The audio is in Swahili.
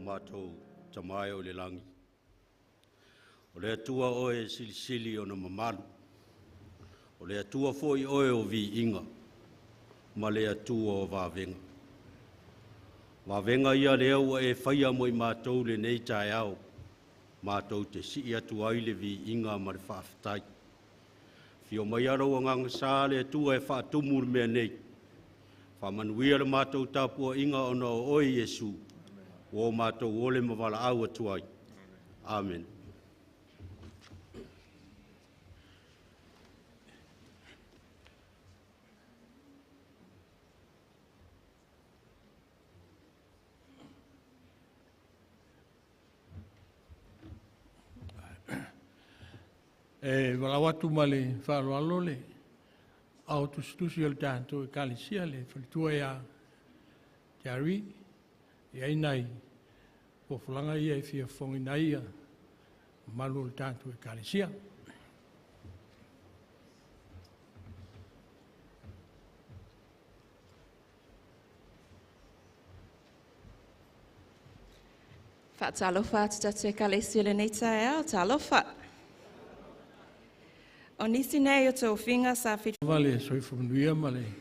mātou tamai o le langi. O le atua oe silisili o na mamalu. O le atua foi oe o vi inga. Ma le atua o vavenga. Vavenga ia le au e whaia mo I mātou le nei tae au. Mātou te si atu ai le vi inga ma le whaafitai. Fio mai arau o nganga sā le atua e whaatumu mea nei. Whamanuia le mātou tāpua inga o na o oi Yesu. O mātou ole mawala au atu ai. Amen. Walawatu male whaaloalo le au tustusi o le tātou e kalisia le whalitua ia te ari i ainai o fulanga ia e fia whongina ia malu le tātou e kalisia. Whaatalofa atu tatu e kalisia le nei tae au, talofa. O nisi nei o tō whinga sa whitu. Vale, soifu mnuia male.